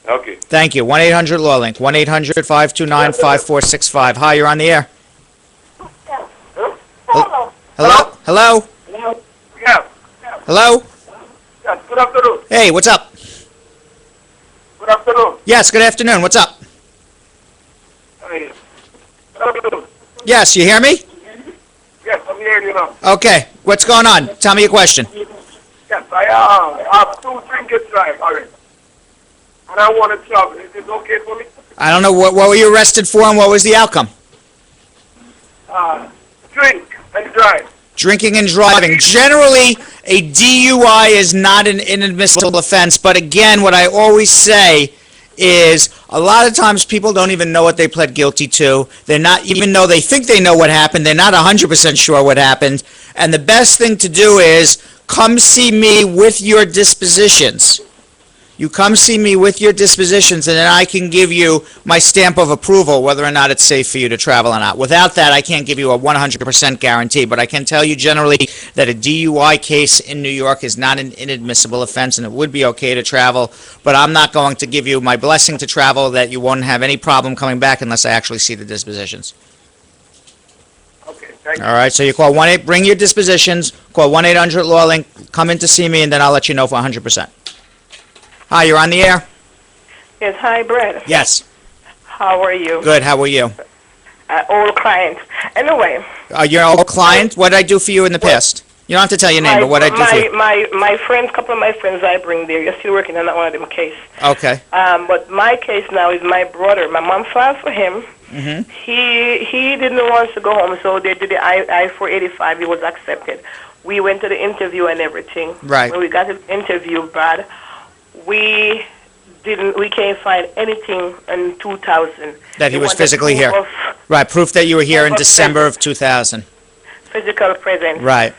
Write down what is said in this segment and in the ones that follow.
Okay. Thank you. 1-800-LAW-LINK. 1-800-529-5465. Hi, you're on the air. Hello? Hello? Yeah. Hello? Yes, good afternoon. Hey, what's up? Good afternoon. Yes, good afternoon. What's up? Hey. Good afternoon. Yes, you hear me? Yes, I'm hearing you now. Okay. What's going on? Tell me your question. Yes, I have 2 trinkets drive already. And I want to travel. Is it okay for me? I don't know. What were you arrested for and what was the outcome? Drink and drive. Drinking and driving. Generally, a DUI is not an inadmissible offense, but again, what I always say is a lot of times people don't even know what they pled guilty to. They're not, even though they think they know what happened, they're not 100% sure what happened. And the best thing to do is come see me with your dispositions. You come see me with your dispositions, and then I can give you my stamp of approval whether or not it's safe for you to travel or not. Without that, I can't give you a 100% guarantee, but I can tell you generally that a DUI case in New York is not an inadmissible offense, and it would be okay to travel, but I'm not going to give you my blessing to travel that you won't have any problem coming back unless I actually see the dispositions. Okay, thank you. All right, so you call 1-8, bring your dispositions, call 1-800-LAW-LINK, come in to see me, and then I'll let you know for 100%. Hi, you're on the air? Yes, hi, Brad. Yes. How are you? Good, how are you? Old client. Anyway. You're an old client? What did I do for you in the past? You don't have to tell your name, but what did I do for you? My friends, couple of my friends I bring there, you're still working on that one of them case. Okay. But my case now is my brother. My mom filed for him. Mm-hmm. He didn't want to go home, so they did the I-485. He was accepted. We went to the interview and everything. Right. When we got the interview, Brad, we can't find anything in 2000. That he was physically here. Right, proof that you were here in December of 2000. Physical presence. Right.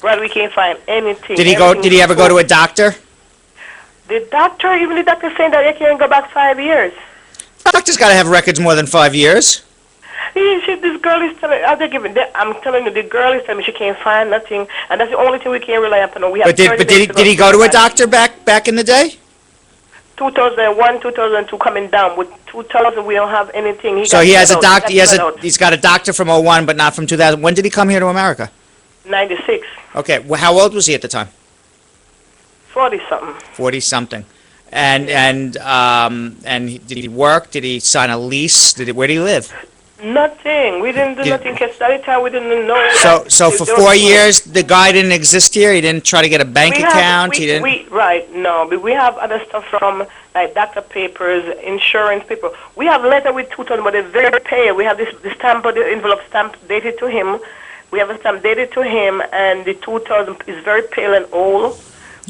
Brad, we can't find anything. Did he ever go to a doctor? Even the doctor saying that he can't go back 5 years. Doctor's got to have records more than 5 years. This girl is telling I'm telling you, the girl is telling me she can't find nothing, and that's the only thing we can rely upon. We have But did he go to a doctor back in the day? 2001, 2002 coming down. With 2000, we don't have anything. So he has a doctor. He's got a doctor from 01, but not from 2000. When did he come here to America? 96. Okay. Well, how old was he at the time? 40-something. 40-something. And did he work? Did he sign a lease? Where did he live? Nothing. We didn't do nothing. Because at the time we didn't know. So for 4 years, the guy didn't exist here. He didn't try to get a bank account. He didn't. No, but we have other stuff from like doctor papers, insurance paper. We have letter with 2000, but they're very pale. We have this stamp, the envelope stamp dated to him. We have a stamp dated to him, and the 2000 is very pale and old.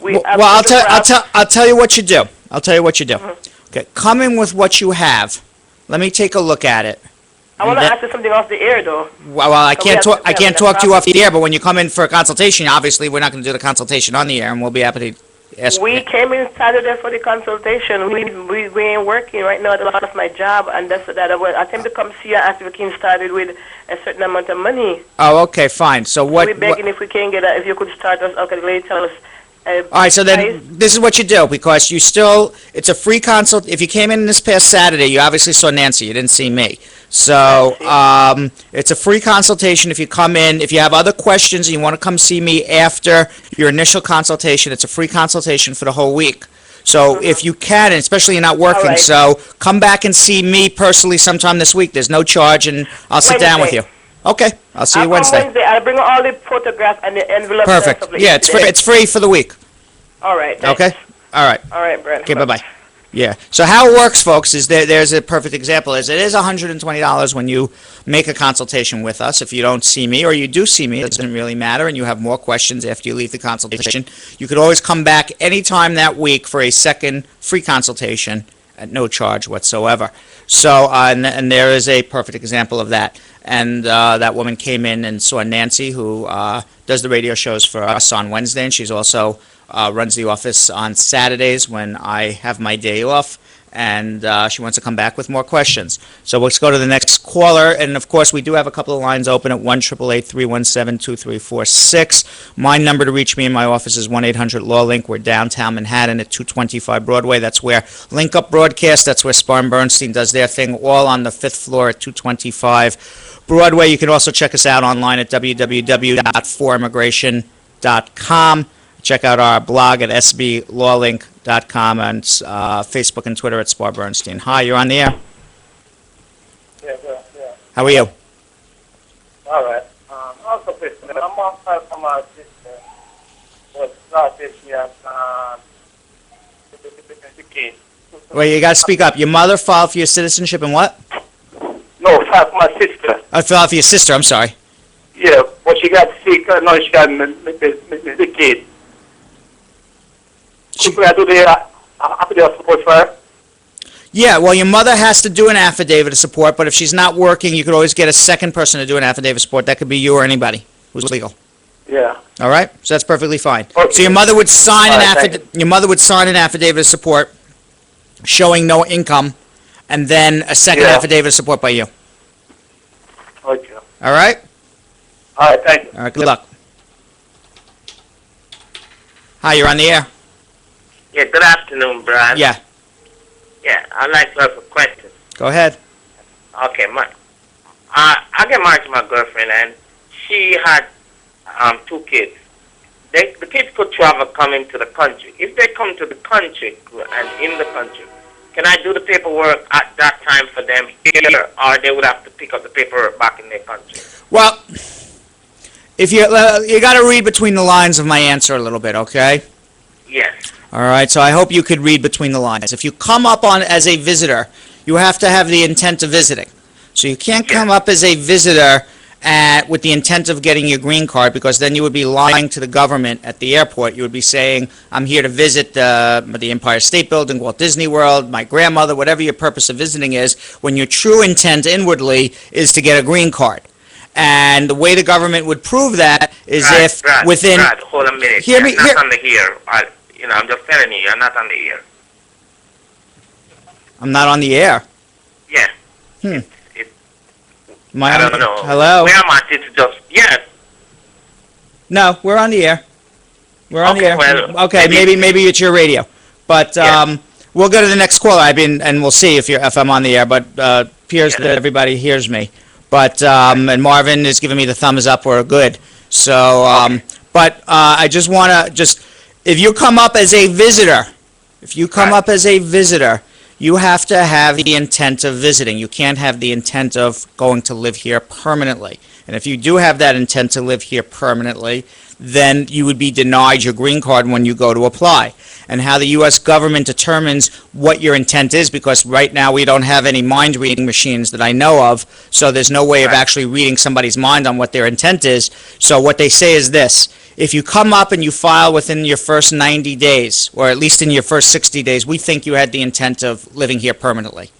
I'll tell you what you do. I'll tell you what you do. Mm-hmm. Okay, come in with what you have. Let me take a look at it. I want to ask you something off the air, though. Well, I can't talk to you off the air, but when you come in for a consultation, obviously we're not going to do the consultation on the air, and we'll be happy to ask. We came in Saturday for the consultation. We ain't working right now. I lost my job, and that's that. I came to come see you after we came started with a certain amount of money. Oh, okay, fine. So what? We're begging if we can get if you could start us. Okay, tell us. All right, so then this is what you do, because it's a free consult. If you came in this past Saturday, you obviously saw Nancy. You didn't see me. So it's a free consultation. If you come in, if you have other questions and you want to come see me after your initial consultation, it's a free consultation for the whole week. So if you can, and especially you're not working, so come back and see me personally sometime this week. There's no charge, and I'll sit down with you. Okay, I'll see you Wednesday. I'll bring all the photographs and the envelope. Perfect. Yeah, it's free for the week. All right. Thanks. Okay. All right. All right, Brent. Okay. Bye. Yeah. So how it works, folks, is there's a perfect example. It is $120 when you make a consultation with us. If you don't see me, or you do see me, it doesn't really matter, and you have more questions after you leave the consultation, you could always come back anytime that week for a second free consultation at no charge whatsoever. So, and there is a perfect example of that. And that woman came in and saw Nancy, who does the radio shows for us on Wednesday, and she's also runs the office on Saturdays when I have my day off, and she wants to come back with more questions. So let's go to the next caller, and of course we do have a couple of lines open at 1-888-317-2346. My number to reach me in my office is 1-800-LAW-LINK. We're downtown Manhattan at 225 Broadway. That's where Link Up Broadcast, that's where Spar and Bernstein does their thing, all on the 5th floor at 225 Broadway. You can also check us out online at www.forimmigration.com. Check out our blog at sblawlink.com and Facebook and Twitter at Spar Bernstein. Hi, you're on the air. Yeah. How are you? All right. Also, listen, I'm on from my sister. What's not this year? The kid. Wait, you got to speak up. Your mother filed for your citizenship and what? No, for my sister. I filed for your sister, I'm sorry. Yeah, but she got sick. No, she got the kid. Could I do the affidavit support for her? Yeah, well, your mother has to do an affidavit of support, but if she's not working, you could always get a second person to do an affidavit of support. That could be you or anybody who's legal. Yeah. All right? So that's perfectly fine. Okay. So your mother would sign All an right, affidavit. Your mother would sign an affidavit of support showing no income, and then a second Yeah. affidavit of support by you. Okay. All right? All right, thank you. All right, good luck. Hi, you're on the air. Yeah, good afternoon, Brian. Yeah, Yeah, I'd like to ask a question. go ahead. Okay, I got married to my girlfriend, and she had 2 kids. The kids could travel coming to the country. If they come to the country and in the country, can I do the paperwork at that time for them here, or they would have to pick up the paperwork back in their country? Well, if you got to read between the lines of my answer a little bit, okay? Yes. All right, so I hope you could read between the lines. If you come up on as a visitor, you have to have the intent of visiting. So you can't come up as a visitor with the intent of getting your green card, because then you would be lying to the government at the airport. You would be saying, I'm here to visit the Empire State Building, Walt Disney World, my grandmother, whatever your purpose of visiting is, when your true intent inwardly is to get a green card. And the way the government would prove that is if within... Brad, hold a minute. Hear me, I'm not on the ear. I'm just telling you, I'm not on the ear. I'm not on the air. Yeah. Am I I on don't know. Hello? Where am I? It's just, yes. No, we're on the air. We're on the Okay, air. well, Okay, maybe it's your radio. But Yeah. we'll go to the next caller. And we'll see if I'm on the air. But appears that everybody hears me. But and Marvin is giving me the thumbs up or good. So but I just want to if you come up as a visitor, you have to have the intent of visiting. You can't have the intent of going to live here permanently. And if you do have that intent to live here permanently, then you would be denied your green card when you go to apply. And how the U.S. government determines what your intent is, because right now we don't have any mind-reading machines that I know of, so there's no way of actually reading somebody's mind on what their intent is. So what they say is this: if you come up and you file within your first 90 days, or at least in your first 60 days, we think you had the intent of living here permanently.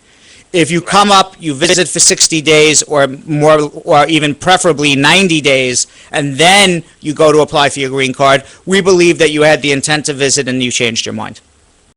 If you come up, you visit for 60 days or more, or even preferably 90 days, and then you go to apply for your green card, we believe that you had the intent to visit and you changed your mind.